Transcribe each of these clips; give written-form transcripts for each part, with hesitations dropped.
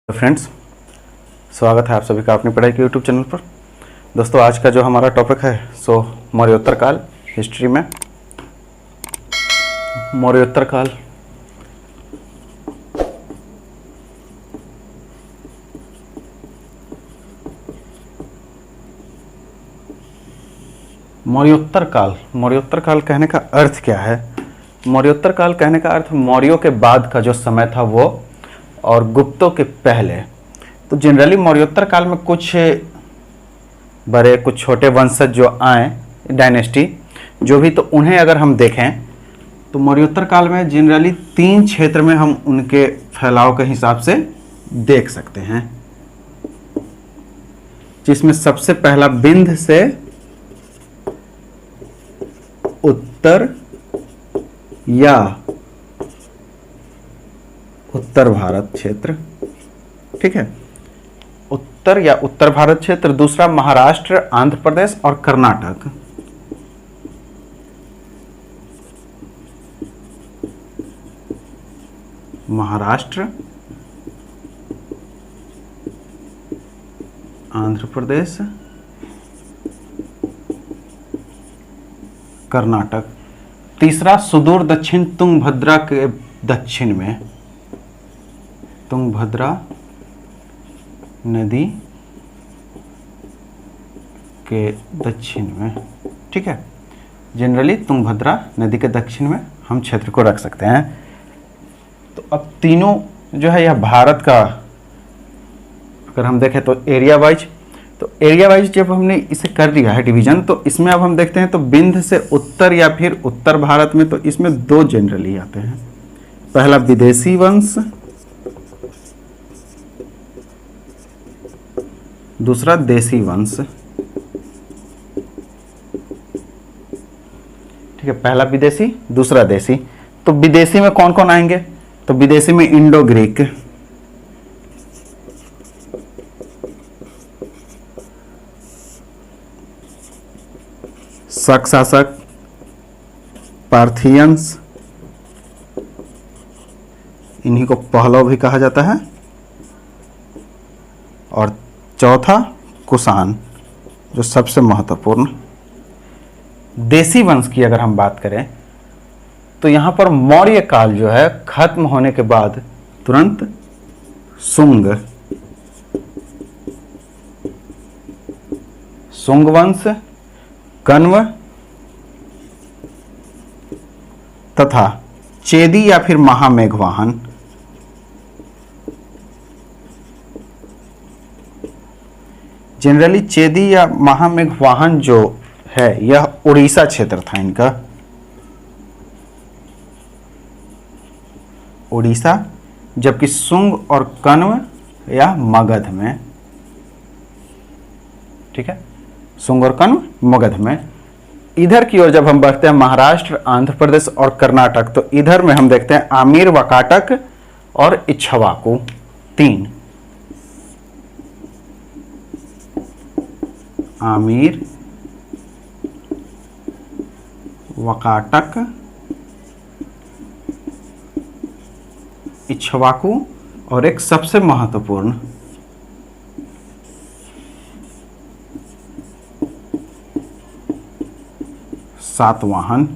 तो फ्रेंड्स, स्वागत है आप सभी का अपनी पढ़ाई के यूट्यूब चैनल पर। दोस्तों, आज का जो हमारा टॉपिक है सो मौर्योत्तर काल हिस्ट्री में। मौर्योत्तर काल मौर्योत्तर काल कहने का अर्थ क्या है? मौर्योत्तर काल कहने का अर्थ मौर्यों के बाद का जो समय था वो, और गुप्तों के पहले। तो जनरली मौर्योत्तर काल में कुछ बड़े कुछ छोटे वंशज जो आए, डायनेस्टी जो भी, तो उन्हें अगर हम देखें तो मौर्योत्तर काल में जनरली 3 क्षेत्र में हम उनके फैलाव के हिसाब से देख सकते हैं, जिसमें सबसे पहला विंध्य से उत्तर या उत्तर भारत क्षेत्र, ठीक है, उत्तर या उत्तर भारत क्षेत्र। दूसरा महाराष्ट्र, आंध्र प्रदेश और कर्नाटक। महाराष्ट्र, आंध्र प्रदेश, कर्नाटक। तीसरा सुदूर दक्षिण तुंगभद्रा के दक्षिण में, तुंगभद्रा नदी के दक्षिण में, ठीक है। जनरली तुंगभद्रा नदी के दक्षिण में हम क्षेत्र को रख सकते हैं। तो अब तीनों जो है यह भारत का, अगर हम देखें तो एरिया वाइज जब हमने इसे कर दिया है डिवीजन, तो इसमें अब हम देखते हैं तो विंध्य से उत्तर या फिर उत्तर भारत में, तो इसमें 2 जनरली आते हैं। पहला विदेशी वंश, दूसरा देसी वंश, ठीक है। पहला विदेशी, दूसरा देसी। तो विदेशी में कौन कौन आएंगे? तो विदेशी में इंडो ग्रीक, शक शासक, पार्थियंस, इन्हीं को पहलव भी कहा जाता है, और चौथा कुषाण, जो सबसे महत्वपूर्ण। देसी वंश की अगर हम बात करें तो यहां पर मौर्य काल जो है खत्म होने के बाद तुरंत शुंग वंश, कण्व तथा चेदी या फिर महामेघवाहन। जनरली चेदी या महामेघवाहन जो है यह उड़ीसा क्षेत्र था इनका, उड़ीसा, जबकि शुंग और कण्व या मगध में, ठीक है, शुंग और कण्व मगध में। इधर की ओर जब हम बढ़ते हैं महाराष्ट्र, आंध्र प्रदेश और कर्नाटक, तो इधर में हम देखते हैं आमिर, वाकाटक और इक्ष्वाकु, 3। आमिर, वाकाटक, इक्ष्वाकु और एक सबसे महत्वपूर्ण सातवाहन।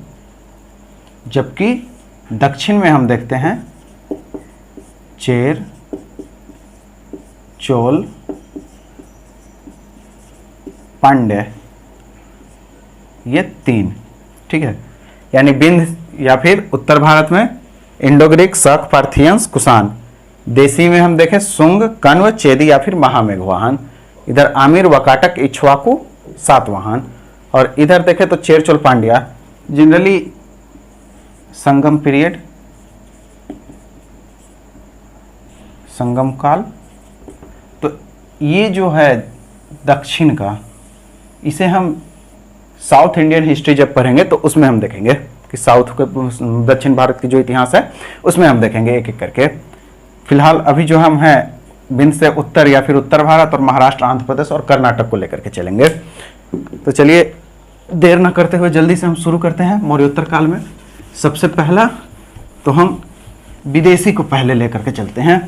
जबकि दक्षिण में हम देखते हैं चेर, चोल, पांड्य, ये 3, ठीक है। यानी विंध्य या फिर उत्तर भारत में इंडो ग्रीक, शक, पार्थियंस, कुषाण। देसी में हम देखें शुंग, कण्व, चेदी या फिर महामेघवाहन। इधर आमिर, वाकाटक, इक्ष्वाकु, सातवाहन। और इधर देखें तो चेर, चोल, पांड्या। जनरली संगम पीरियड, संगम काल। तो ये जो है दक्षिण का, इसे हम साउथ इंडियन हिस्ट्री जब पढ़ेंगे तो उसमें हम देखेंगे कि साउथ के, दक्षिण भारत की जो इतिहास है उसमें हम देखेंगे एक एक करके। फिलहाल अभी जो हम हैं विंध्य से उत्तर या फिर उत्तर भारत और महाराष्ट्र, आंध्र प्रदेश और कर्नाटक को लेकर के चलेंगे। तो चलिए देर न करते हुए जल्दी से हम शुरू करते हैं मौर्योत्तर काल में। सबसे पहला तो हम विदेशी को पहले लेकर के चलते हैं।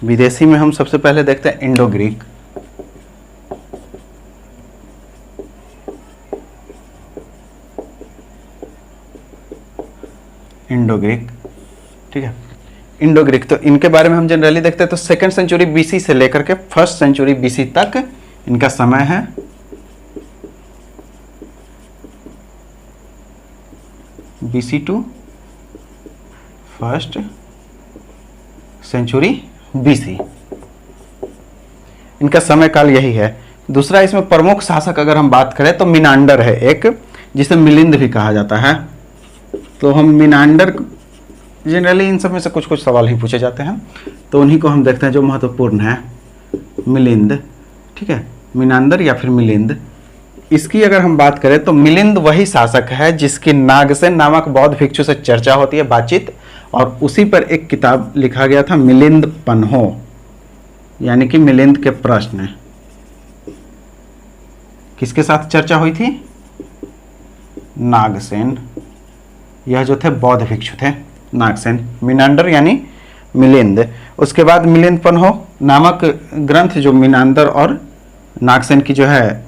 विदेशी में हम सबसे पहले देखते हैं इंडो ग्रीक। इंडो ग्रीक, ठीक है। इंडो ग्रीक, तो इनके बारे में हम जनरली देखते हैं तो 2nd सेंचुरी बीसी से लेकर के 1st सेंचुरी बीसी तक इनका समय है। BC to 1st century BC, इनका समय काल यही है। दूसरा, इसमें प्रमुख शासक अगर हम बात करें तो मिनांडर है एक, जिसे मिलिंद भी कहा जाता है। तो हम मिनांडर, जनरली इन सब में से कुछ कुछ सवाल ही पूछे जाते हैं, तो उन्हीं को हम देखते हैं जो महत्वपूर्ण है। मिलिंद, ठीक है, मिनांदर या फिर मिलिंद। इसकी अगर हम बात करें तो मिलिंद वही शासक है जिसकी नागसेन नामक बौद्ध भिक्षु से चर्चा होती है, बातचीत, और उसी पर एक किताब लिखा गया था, मिलिंद पन्हो, यानी कि मिलिंद के प्रश्न। किसके साथ चर्चा हुई थी? नागसेन, यह जो थे बौद्ध भिक्षु थे, नागसेन। मिनांडर यानी मिलिंद। उसके बाद मिलिंद पन्हो नामक ग्रंथ जो मिनांदर और नागसेन की जो है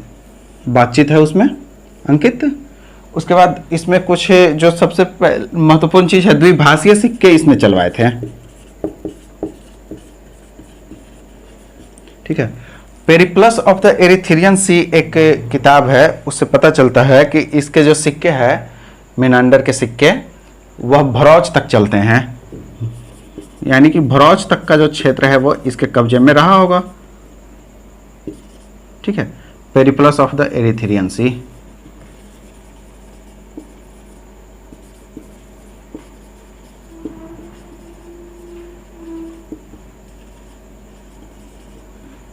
बातचीत है उसमें अंकित। उसके बाद इसमें कुछ जो सबसे महत्वपूर्ण चीज है, द्विभाषीय सिक्के इसमें चलवाए थे, ठीक है। Periplus of the Erythraean Sea एक किताब है, उससे पता चलता है कि इसके जो सिक्के हैं, मिनांडर के सिक्के, वह भरौज तक चलते हैं, यानी कि भरौज तक का जो क्षेत्र है वो इसके कब्जे में रहा होगा, ठीक है। पेरिप्लस ऑफ द एरिथ्रियन सी।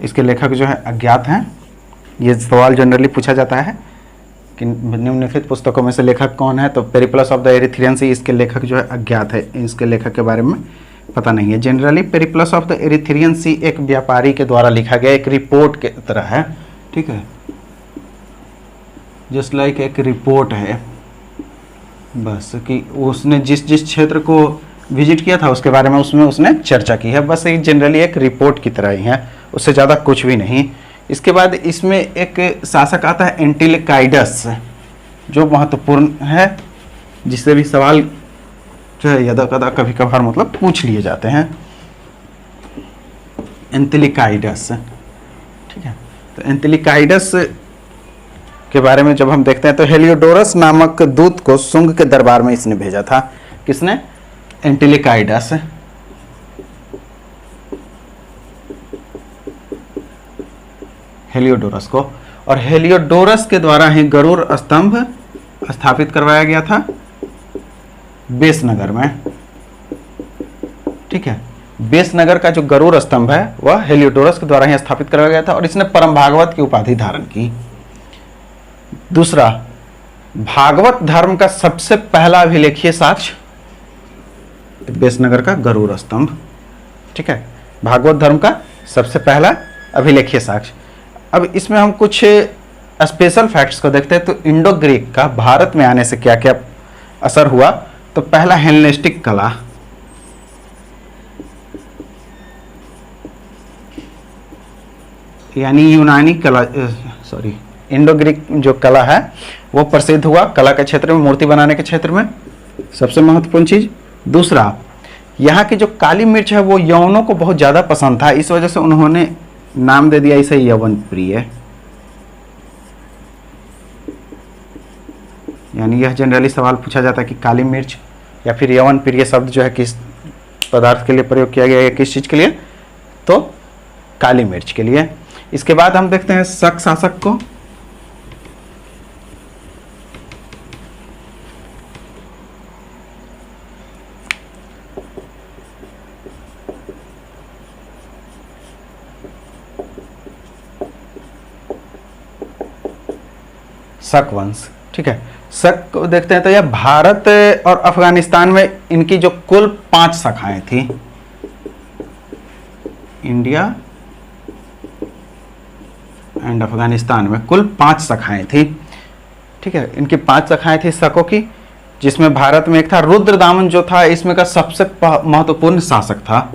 इसके लेखक जो है अज्ञात हैं। ये सवाल जनरली पूछा जाता है कि निम्नलिखित पुस्तकों में से लेखक कौन है, तो पेरिप्लस ऑफ द एरिथ्रियन सी, इसके लेखक जो है अज्ञात है, इसके लेखक के बारे में पता नहीं है। Generally Periplus of the Erythraean Sea एक व्यापारी के द्वारा लिखा गया एक रिपोर्ट के तरह है, ठीक है, जस्ट लाइक एक रिपोर्ट है बस, कि उसने जिस जिस क्षेत्र को विजिट किया था उसके बारे में उसमें उसने चर्चा की है, बस एक जनरली एक रिपोर्ट की तरह ही है, उससे ज़्यादा कुछ भी नहीं। इसके बाद इसमें एक शासक आता है एंटिलिकाइडस, जो महत्वपूर्ण है, जिससे भी सवाल जो है यदा कदा कभी कभार मतलब पूछ लिए जाते हैं। एंटिलिकाइडस, ठीक है। तो एंटिलिकाइडस के बारे में जब हम देखते हैं तो हेलियोडोरस नामक दूत को शुंग के दरबार में इसने भेजा था। किसने? एंटिलिकाइडस। हेलियोडोरस को, और हेलियोडोरस के द्वारा ही गरुड़ स्तंभ स्थापित करवाया गया था बेसनगर में, ठीक है। बेसनगर का जो गरुड़ स्तंभ है वह हेलियोडोरस के द्वारा ही स्थापित करवाया गया था और इसने परम भागवत की उपाधि धारण की। दूसरा, भागवत धर्म का सबसे पहला अभिलेखीय साक्ष्य बेसनगर का गरुड़ स्तंभ, ठीक है, भागवत धर्म का सबसे पहला अभिलेखीय साक्ष्य। अब इसमें हम कुछ स्पेशल फैक्ट्स को देखते हैं। तो इंडो ग्रीक का भारत में आने से क्या क्या असर हुआ, तो पहला हेलेनिस्टिक कला, यानी यूनानी कला, सॉरी इंडो ग्रीक जो कला है वो प्रसिद्ध हुआ कला के क्षेत्र में, मूर्ति बनाने के क्षेत्र में, सबसे महत्वपूर्ण चीज। दूसरा, यहाँ की जो काली मिर्च है वो यवनों को बहुत ज़्यादा पसंद था, इस वजह से उन्होंने नाम दे दिया इसे यवन प्रिय, यानी यह जनरली सवाल पूछा जाता है कि काली मिर्च या फिर यवन प्रिय शब्द जो है किस पदार्थ के लिए प्रयोग किया गया है, किस चीज के लिए, तो काली मिर्च के लिए। इसके बाद हम देखते हैं शक शासक को। शक वंश, ठीक है। शक को देखते हैं तो यह भारत और अफगानिस्तान में इनकी जो कुल 5 शाखाएं थी, इंडिया एंड अफगानिस्तान में कुल 5 शाखाएं थी, ठीक है। इनकी 5 शाखाएं थी शकों की, जिसमें भारत में एक था रुद्रदामन, जो था इसमें का सबसे महत्वपूर्ण शासक था।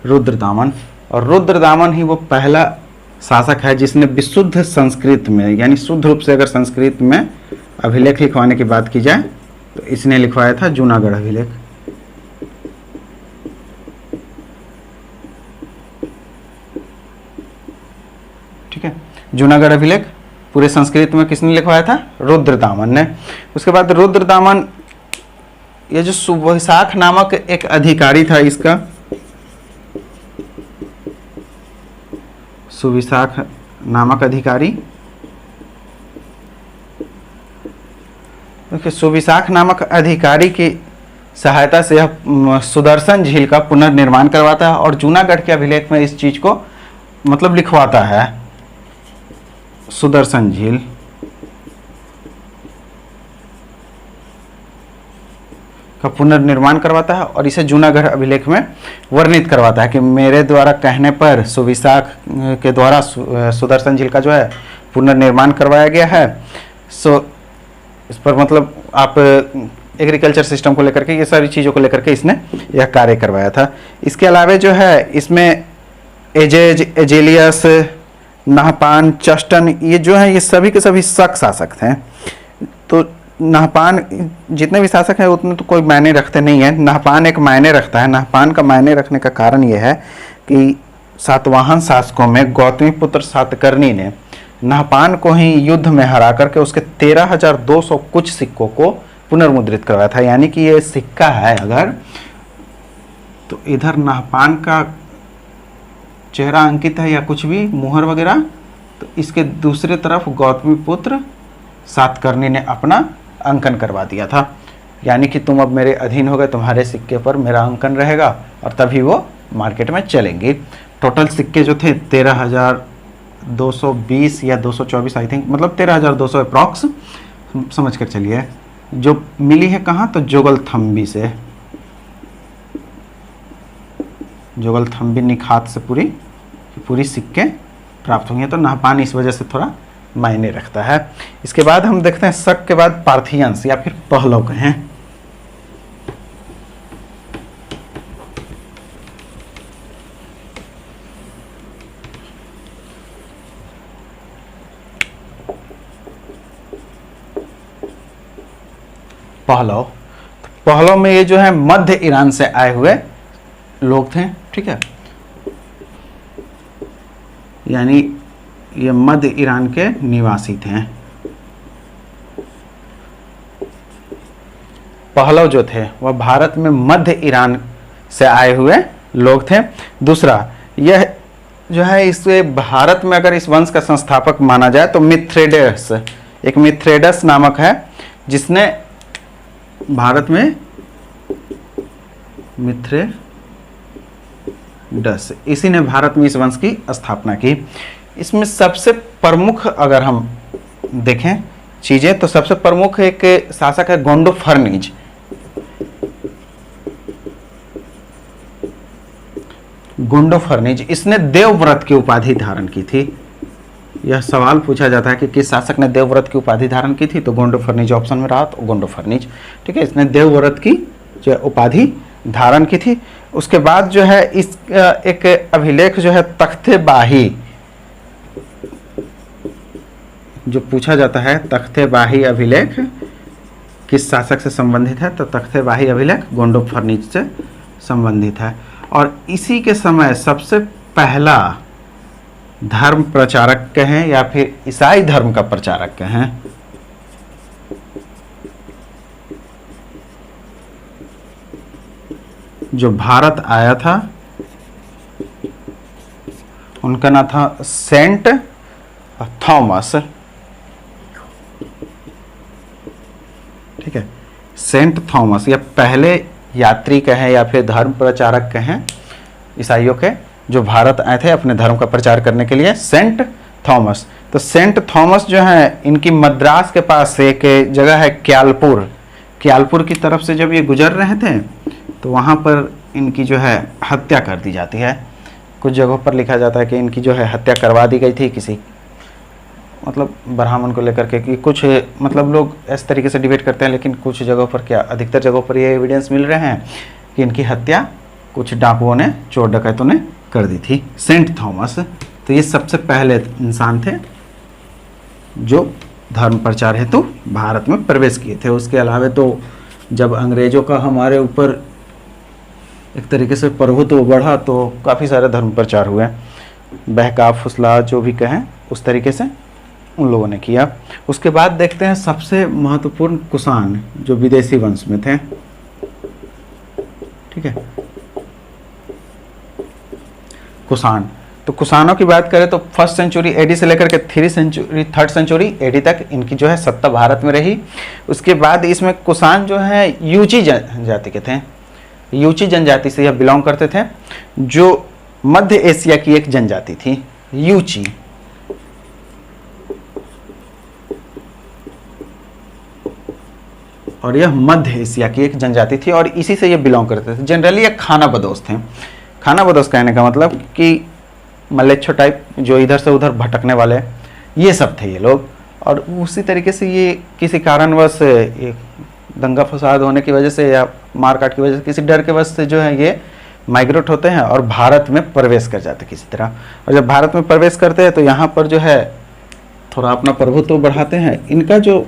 रुद्रदामन। और रुद्रदामन ही वो पहला शासक है जिसने विशुद्ध संस्कृत में, यानी शुद्ध रूप से अगर संस्कृत में अभिलेख लिखवाने की बात की जाए तो इसने लिखवाया था जूनागढ़ अभिलेख। ठीक है, जूनागढ़ अभिलेख पूरे संस्कृत में किसने लिखवाया था? रुद्रदामन ने। उसके बाद रुद्रदामन, ये जो सुविशाख नामक एक अधिकारी था, इसका सुविशाख नामक अधिकारी, सुविशाख नामक अधिकारी की सहायता से यह सुदर्शन झील का पुनर्निर्माण करवाता है और जूनागढ़ के अभिलेख में इस चीज को मतलब लिखवाता है, सुदर्शन झील का पुनर्निर्माण करवाता है और इसे जूनागढ़ अभिलेख में वर्णित करवाता है कि मेरे द्वारा कहने पर सुविशाख के द्वारा सुदर्शन झील का जो है पुनर्निर्माण करवाया गया है। सो इस पर मतलब आप एग्रीकल्चर सिस्टम को लेकर के, ये सारी चीज़ों को लेकर के इसने यह कार्य करवाया था। इसके अलावा जो है इसमें एजेज, एजेलियस, नाहपान, चस्टन, ये जो है ये सभी के सभी शक शासक थे। तो नाहपान, जितने भी शासक हैं उतने तो कोई मायने रखते नहीं है, नाहपान एक मायने रखता है। नाहपान का मायने रखने का कारण ये है कि सातवाहन शासकों में गौतमीपुत्र सातकर्णी ने नाहपान को ही युद्ध में हरा करके उसके 13,200 कुछ सिक्कों को पुनर्मुद्रित करवाया था। यानी कि ये सिक्का है अगर, तो इधर नाहपान का चेहरा अंकित है या कुछ भी मुहर वगैरह, तो इसके दूसरे तरफ गौतमीपुत्र सातकर्णी ने अपना अंकन करवा दिया था। यानी कि तुम अब मेरे अधीन हो गए, तुम्हारे सिक्के पर मेरा अंकन रहेगा और तभी वो मार्केट में चलेंगी। टोटल सिक्के जो थे 13,220 या 224 आई थिंक, मतलब 13,200 अप्रॉक्स समझ कर चलिए। जो मिली है कहाँ? तो जोगलथम्बी से, जोगलथम्बी निखात से पूरी सिक्के प्राप्त हुई हैं। तो नाहपान इस वजह से थोड़ा मायने रखता है। इसके बाद हम देखते हैं शक के बाद पार्थियंस या फिर पहलव कहें। पहलव, तो पहलव में ये जो है मध्य ईरान से आए हुए लोग थे। ठीक है, यानी ये मध्य ईरान के निवासी थे। पहलव जो थे वह भारत में मध्य ईरान से आए हुए लोग थे। दूसरा, यह जो है इसे भारत में अगर इस वंश का संस्थापक माना जाए तो मिथ्रेडस, एक मिथ्रेडस नामक है जिसने भारत में, मिथ्रेडस, इसी ने भारत में इस वंश की स्थापना की। इसमें सबसे प्रमुख अगर हम देखें चीजें तो सबसे प्रमुख एक शासक है गोंडोफर्निज। गोंडोफर्निज, इसने देवव्रत की उपाधि धारण की थी। यह सवाल पूछा जाता है कि किस शासक ने देवव्रत की उपाधि धारण की थी, तो गोंडोफर्निज ऑप्शन में रहा, तो गोंडोफर्निज। ठीक है, इसने देवव्रत की जो उपाधि धारण की थी। उसके बाद जो है इस एक अभिलेख जो है तख्ते बाही, जो पूछा जाता है तख्ते बाही अभिलेख किस शासक से संबंधित है, तो तख्ते बाही अभिलेख गोंडोफर्निज से संबंधित है। और इसी के समय सबसे पहला धर्म प्रचारक कहें या फिर ईसाई धर्म का प्रचारक कहें, जो भारत आया था, उनका नाम था सेंट थॉमस। ठीक है, सेंट थॉमस, या पहले यात्री कहें या फिर धर्म प्रचारक कहें ईसाइयों के, जो भारत आए थे अपने धर्म का प्रचार करने के लिए, सेंट थॉमस। तो सेंट थॉमस जो है इनकी मद्रास के पास एक जगह है क्यालपुर, क्यालपुर की तरफ से जब ये गुजर रहे थे तो वहाँ पर इनकी जो है हत्या कर दी जाती है। कुछ जगहों पर लिखा जाता है कि इनकी जो है हत्या करवा दी गई थी किसी मतलब ब्राह्मण को लेकर के, कि कुछ मतलब लोग इस तरीके से डिबेट करते हैं, लेकिन कुछ जगहों पर क्या, अधिकतर जगहों पर ये एविडेंस मिल रहे हैं कि इनकी हत्या कुछ डाकुओं ने, चोर डकैतों ने कर दी थी। सेंट थॉमस, तो ये सबसे पहले इंसान थे जो धर्म प्रचार हेतु भारत में प्रवेश किए थे। उसके अलावा तो जब अंग्रेजों का हमारे ऊपर एक तरीके से प्रभुत्व बढ़ा तो काफ़ी सारे धर्म प्रचार हुए, बहका फुसला जो भी कहें उस तरीके से उन लोगों ने किया। उसके बाद देखते हैं सबसे महत्वपूर्ण कुषाण जो विदेशी वंश में थे, ठीक है, कुषाण। तो कुषाणों की बात करें तो 1st सेंचुरी एडी से लेकर के 3rd सेंचुरी एडी तक इनकी जो है सत्ता भारत में रही। उसके बाद इसमें कुषाण जो है यूची जनजाति के थे, यूची जनजाति से यह बिलोंग करते थे, जो मध्य एशिया की एक जनजाति थी, यूची। और यह मध्य एशिया की एक जनजाति थी और इसी से ये बिलोंग करते थे। जनरली ये खानाबदोश थे। खानाबदोश कहने का मतलब कि मलेच्छो टाइप, जो इधर से उधर भटकने वाले, ये सब थे ये लोग। और उसी तरीके से ये किसी कारणवश दंगा फसाद होने की वजह से या मारकाट की वजह से, किसी डर के वजह से जो है ये माइग्रेट होते हैं और भारत में प्रवेश कर जाते किसी तरह। और जब भारत में प्रवेश करते हैं तो यहाँ पर जो है थोड़ा अपना प्रभुत्व बढ़ाते हैं। इनका जो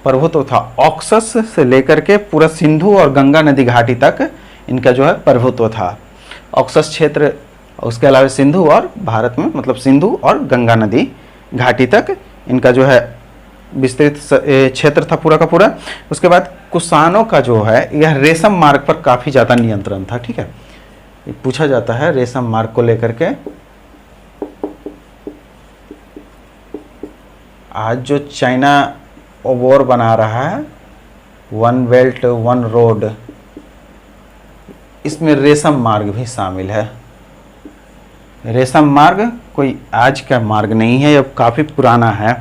प्रभुत्व था ऑक्सस से लेकर के पूरा सिंधु और गंगा नदी घाटी तक इनका जो है प्रभुत्व था। ऑक्सस क्षेत्र, उसके अलावा सिंधु और भारत में मतलब सिंधु और गंगा नदी घाटी तक इनका जो है विस्तृत क्षेत्र था पूरा का पूरा। उसके बाद कुषाणों का जो है यह रेशम मार्ग पर काफ़ी ज़्यादा नियंत्रण था, ठीक है। पूछा जाता है रेशम मार्ग को लेकर के। आज जो चाइना ओवर बना रहा है, 1 बेल्ट 1 रोड, इसमें रेशम मार्ग भी शामिल है। रेशम मार्ग कोई आज का मार्ग नहीं है, यह काफ़ी पुराना है।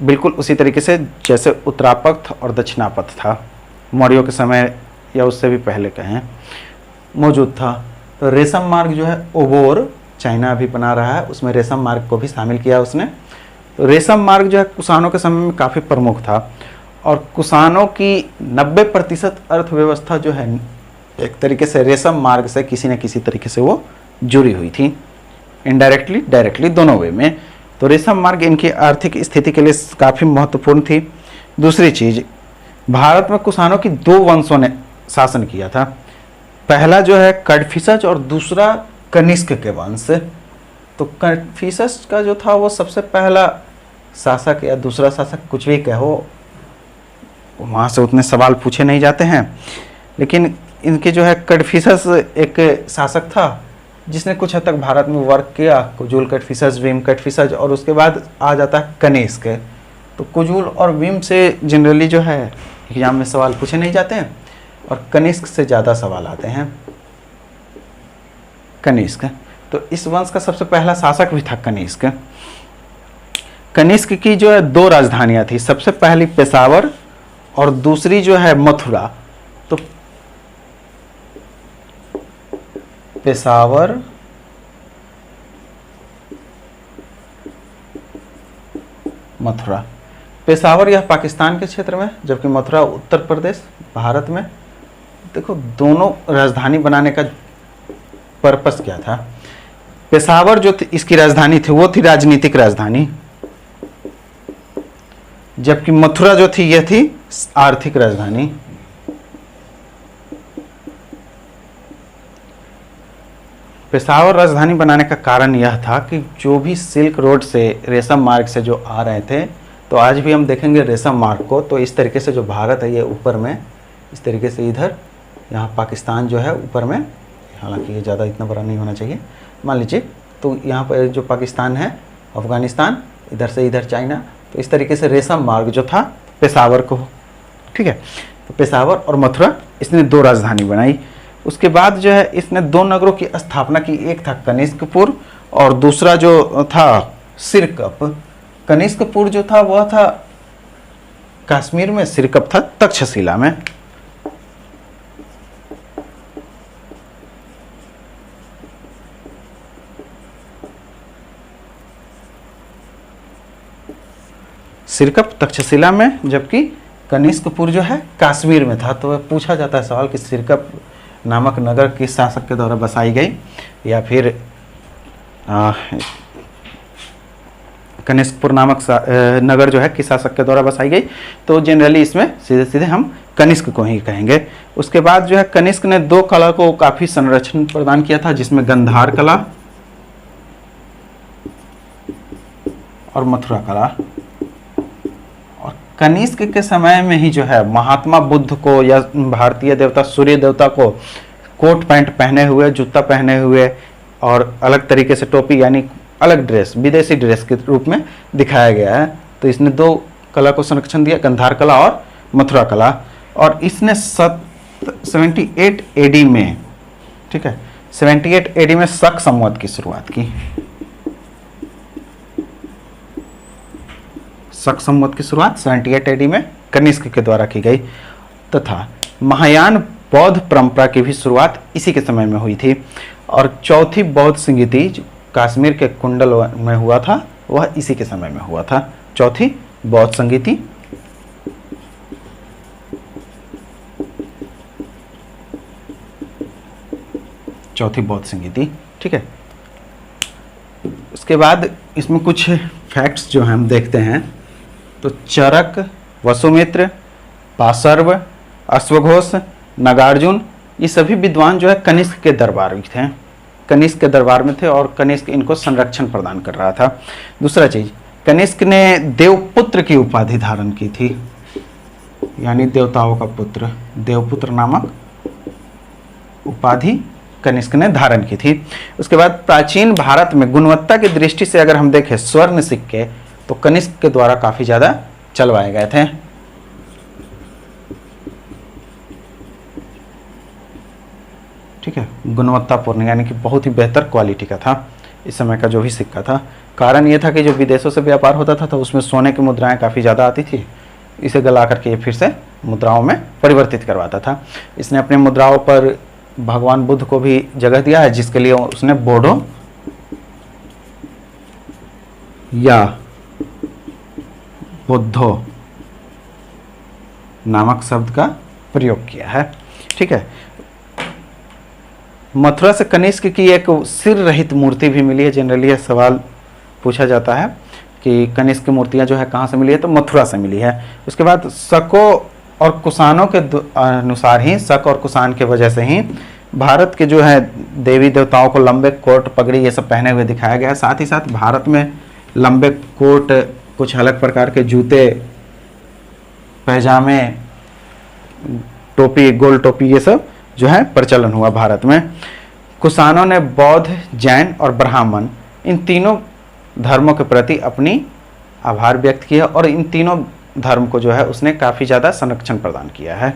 बिल्कुल उसी तरीके से जैसे उत्तरापथ और दक्षिणापथ था, मौर्यों के समय या उससे भी पहले कहें मौजूद था। तो रेशम मार्ग जो है ओबोर चाइना अभी बना रहा है, उसमें रेशम मार्ग को भी शामिल किया उसने। तो रेशम मार्ग जो है कुषाणों के समय में काफ़ी प्रमुख था और कुषाणों की 90% अर्थव्यवस्था जो है एक तरीके से रेशम मार्ग से किसी न किसी तरीके से वो जुड़ी हुई थी, इनडायरेक्टली डायरेक्टली दोनों वे में। तो रेशम मार्ग इनकी आर्थिक स्थिति के लिए काफ़ी महत्वपूर्ण थी। दूसरी चीज़, भारत में कुषाणों की 2 वंशों ने शासन किया था। पहला जो है कड़फिसस और दूसरा कनिष्क के वंश। तो कड़फिसस का जो था वो सबसे पहला शासक या दूसरा शासक, कुछ भी कहो, वहाँ से उतने सवाल पूछे नहीं जाते हैं। लेकिन इनके जो है कड़फिसस एक शासक था जिसने कुछ हद तक भारत में वर्क किया, कुजुल कड़फिसस, भीम कड़फिसस। और उसके बाद आ जाता है कनिष्क। तो कुजुल और भीम से जनरली जो है एग्जाम में सवाल पूछे नहीं जाते हैं और कनिष्क से ज़्यादा सवाल आते हैं, कनिष्क। तो इस वंश का सबसे पहला शासक भी था कनिष्क। कनिष्क की जो है 2 राजधानियाँ थी, सबसे पहली पेशावर और दूसरी जो है मथुरा। तो पेशावर मथुरा, पेशावर यह पाकिस्तान के क्षेत्र में, जबकि मथुरा उत्तर प्रदेश भारत में। देखो दोनों राजधानी बनाने का पर्पस क्या था। पेशावर जो इसकी राजधानी थी वो थी राजनीतिक राजधानी, जबकि मथुरा जो थी यह थी आर्थिक राजधानी। पेशावर राजधानी बनाने का कारण यह था कि जो भी सिल्क रोड से, रेशम मार्ग से जो आ रहे थे, तो आज भी हम देखेंगे रेशम मार्ग को, तो इस तरीके से जो भारत है ये ऊपर में, इस तरीके से इधर, यहाँ पाकिस्तान जो है ऊपर में, हालांकि ये ज़्यादा इतना बड़ा नहीं होना चाहिए, मान लीजिए। तो यहाँ पर जो पाकिस्तान है, अफ़गानिस्तान, इधर से इधर चाइना, तो इस तरीके से रेशम मार्ग जो था पेशावर को, ठीक है। तो पेशावर और मथुरा इसने 2 राजधानी बनाई। उसके बाद जो है इसने 2 नगरों की स्थापना की, एक था कनिष्कपुर और दूसरा जो था सिरकप। कनिष्कपुर जो था वह था कश्मीर में, सिरकप था तक्षशिला में। सिरकप तक्षशिला में, जबकि कनिष्कपुर जो है कश्मीर में था। तो पूछा जाता है सवाल कि सिरकप नामक नगर किस शासक के द्वारा बसाई गई, या फिर कनिष्कपुर नामक नगर जो है किस शासक के द्वारा बसाई गई, तो जनरली इसमें सीधे सीधे हम कनिष्क को ही कहेंगे। उसके बाद जो है कनिष्क ने दो कला को काफी संरक्षण प्रदान किया था, जिसमें गंधार कला और मथुरा कला। और कनिष्क के समय में ही जो है महात्मा बुद्ध को या भारतीय देवता सूर्य देवता को कोट पैंट पहने हुए, जूता पहने हुए और अलग तरीके से टोपी यानी अलग ड्रेस, विदेशी ड्रेस के रूप में दिखाया गया है। तो इसने दो कला को संरक्षण दिया, गंधार कला और मथुरा कला। और इसने 78 एडी में, ठीक है, 78 एडी में शक संवत की शुरुआत की। शक संवत की शुरुआत 78 एडी में कनिष्क के द्वारा की गई, तथा महायान बौद्ध परंपरा की भी शुरुआत इसी के समय में हुई थी। और चौथी बौद्ध संगीति जो कश्मीर के कुंडल में हुआ था, वह इसी के समय में हुआ था। चौथी बौद्ध संगीति, चौथी बौद्ध संगीति, ठीक है। उसके बाद इसमें कुछ फैक्ट्स जो हैं हम देखते हैं। तो चरक, वसुमित्र, पाशर्व, अश्वघोष, नागार्जुन, ये सभी विद्वान जो है कनिष्क के दरबार में थे, कनिष्क के दरबार में थे और कनिष्क इनको संरक्षण प्रदान कर रहा था। दूसरा चीज, कनिष्क ने देवपुत्र की उपाधि धारण की थी, यानी देवताओं का पुत्र, देवपुत्र नामक उपाधि कनिष्क ने धारण की थी। उसके बाद प्राचीन भारत में गुणवत्ता की दृष्टि से अगर हम देखें स्वर्ण सिक्के, तो कनिष्क के द्वारा काफी ज्यादा चलवाए गए थे। ठीक है, गुणवत्तापूर्ण यानी कि बहुत ही बेहतर क्वालिटी का था इस समय का जो भी सिक्का था। कारण ये था कि जो विदेशों से व्यापार होता था तो उसमें सोने की मुद्राएं काफ़ी ज़्यादा आती थी, इसे गला करके ये फिर से मुद्राओं में परिवर्तित करवाता था। इसने अपनी मुद्राओं पर भगवान बुद्ध को भी जगह दिया है, जिसके लिए उसने बोडो या बुद्धो नामक शब्द का प्रयोग किया है। ठीक है, मथुरा से कनिष्क की एक सिर रहित मूर्ति भी मिली है। जनरली यह सवाल पूछा जाता है कि कनिष्क की मूर्तियां जो है कहाँ से मिली है, तो मथुरा से मिली है। उसके बाद शकों और कुषाणों के अनुसार ही, शक और कुषाण के वजह से ही भारत के जो है देवी देवताओं को लंबे कोट पगड़ी ये सब पहने हुए दिखाया गया है। साथ ही साथ भारत में लंबे कोट, कुछ अलग प्रकार के जूते, पैजामे, टोपी, गोल टोपी, ये सब जो है प्रचलन हुआ भारत में। कुषाणों ने बौद्ध, जैन और ब्राह्मण इन तीनों धर्मों के प्रति अपनी आभार व्यक्त किया और इन तीनों धर्म को जो है उसने काफ़ी ज़्यादा संरक्षण प्रदान किया है।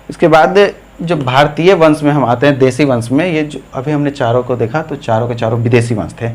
इसके बाद जो भारतीय वंश में हम आते हैं, देसी वंश में, ये जो अभी हमने चारों को देखा तो चारों के चारों विदेशी वंश थे।